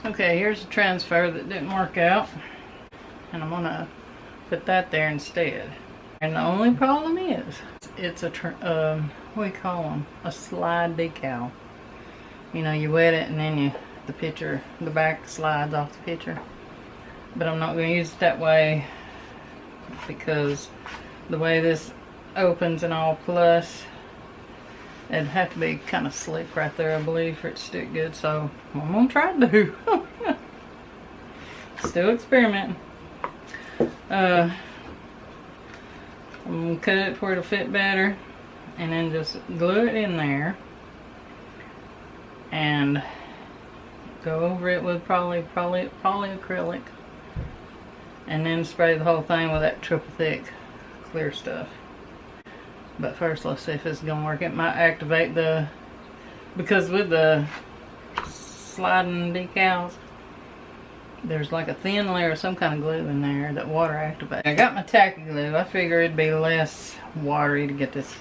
Okay, here's a transfer that didn't work out, and I'm gonna put that there instead. And the only problem is, it's a what do you call them? A slide decal. You know, you wet it and then the back slides off the picture. But I'm not going to use it that way because the way this opens and all plus, it'd have to be kind of slick right there, I believe, for it to stick good. So I'm going to try to do. Still experimenting. I'm going to cut it where it'll fit better and then just glue it in there and go over it with probably polyacrylic, and then spray the whole thing with that triple thick clear stuff. But first, let's see if it's gonna work. It might activate because with the sliding decals, there's like a thin layer of some kind of glue in there that water activates. I got my tacky glue. I figure it'd be less watery to get this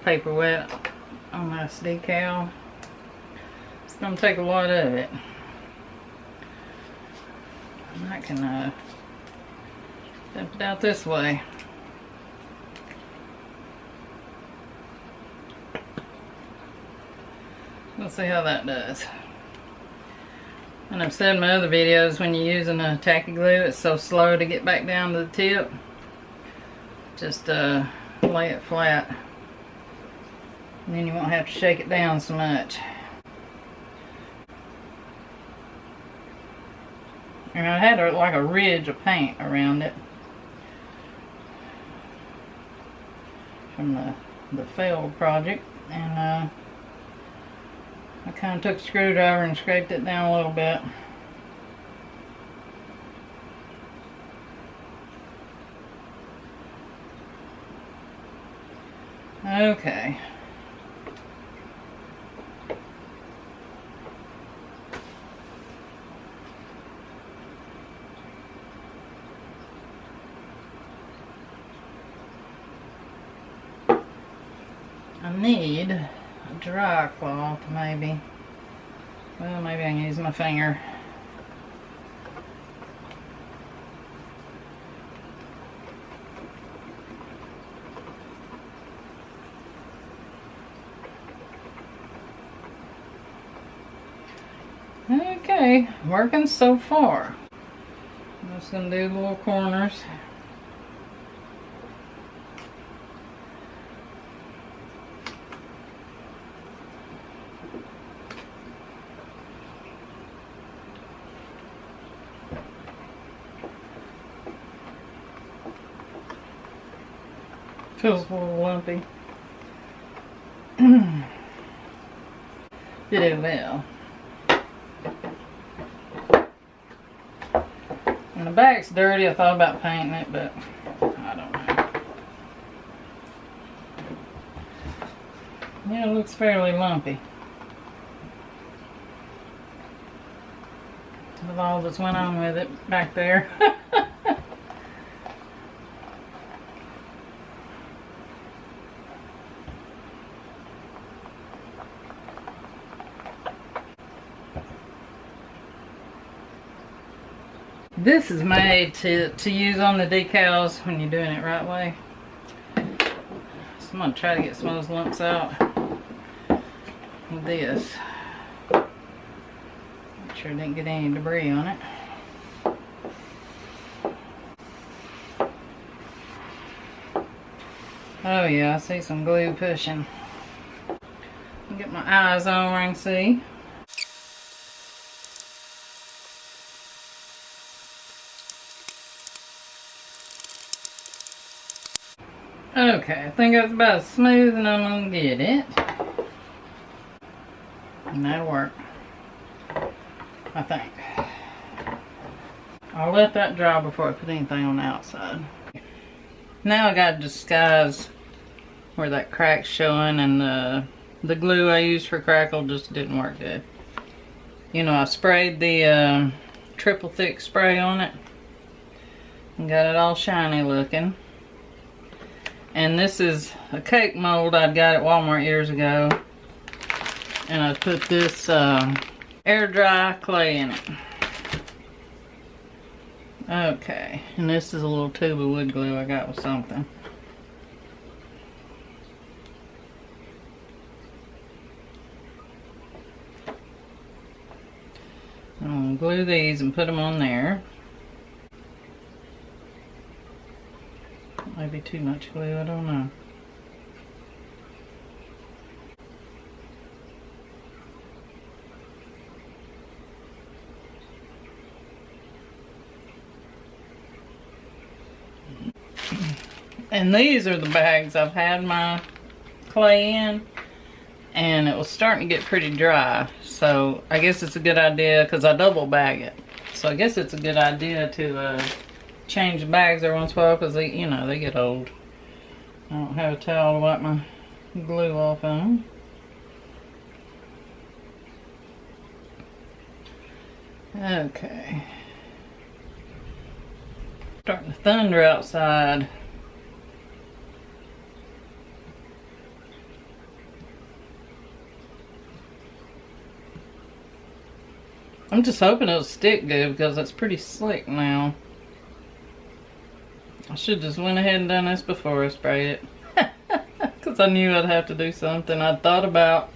paper wet on this decal. It's gonna take a lot of it. I can dump it out this way. We'll see how that does. And I've said in my other videos, when you're using a tacky glue, it's so slow to get back down to the tip. Just lay it flat. And then you won't have to shake it down so much. And I had like a ridge of paint around it from the failed project, and I kind of took a screwdriver and scraped it down a little bit. Okay. I need a dry cloth, maybe. Well, maybe I can use my finger. Okay, working so far. I'm just going to do the little corners. Feels a little lumpy. Did well. And the back's dirty. I thought about painting it, but I don't know. Yeah, it looks fairly lumpy. With all that's went on with it back there. This is made to use on the decals when you're doing it right way. So I'm going to try to get some of those lumps out with this. Make sure I didn't get any debris on it. Oh yeah, I see some glue pushing. I'll get my eyes on where I can see. Okay, I think that's about as smooth as I'm gonna get it. And that'll work, I think. I'll let that dry before I put anything on the outside. Now I gotta disguise where that crack's showing, and the glue I used for crackle just didn't work good. You know, I sprayed the triple thick spray on it and got it all shiny looking. And this is a cake mold I'd got at Walmart years ago. And I put this air dry clay in it. Okay, and this is a little tube of wood glue I got with something. I'm gonna glue these and put them on there. Maybe too much glue, I don't know. And these are the bags I've had my clay in, and it was starting to get pretty dry. So I guess it's a good idea, because I double bag it. So I guess it's a good idea to change the bags every once in a while, because they, you know, they get old. I don't have a towel to wipe my glue off on. Okay. Starting to thunder outside. I'm just hoping it'll stick good, because it's pretty slick now. I should just went ahead and done this before I sprayed it. Because I knew I'd have to do something. I thought about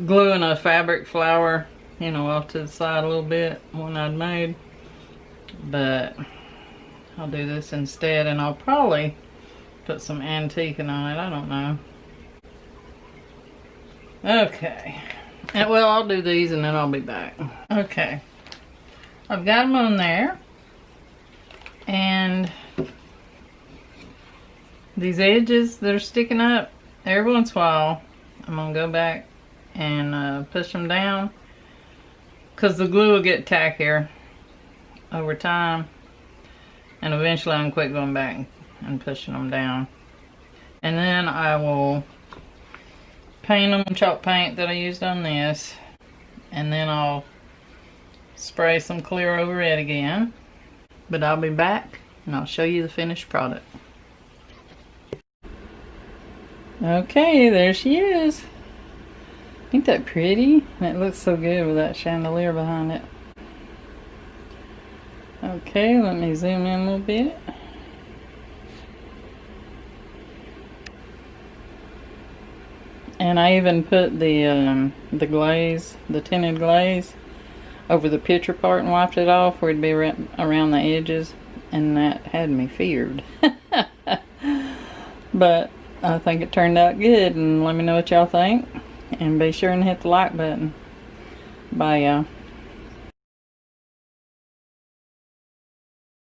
gluing a fabric flower, you know, off to the side a little bit, one I'd made. But I'll do this instead, and I'll probably put some antiquing on it. I don't know. Okay. And, well, I'll do these and then I'll be back. Okay. I've got them on there. And these edges that are sticking up, every once in a while, I'm going to go back and push them down. Because the glue will get tackier over time. And eventually I'm quit going back and pushing them down. And then I will paint them, chalk paint that I used on this, and then I'll spray some clear over it again. But I'll be back and I'll show you the finished product. Okay, there she is. Ain't that pretty? It looks so good with that chandelier behind it. Okay, let me zoom in a little bit. And I even put the glaze, the tinted glaze, over the picture part and wiped it off where it'd be around the edges, and that had me feared. But I think it turned out good, and let me know what y'all think, and be sure and hit the like button. Bye, y'all.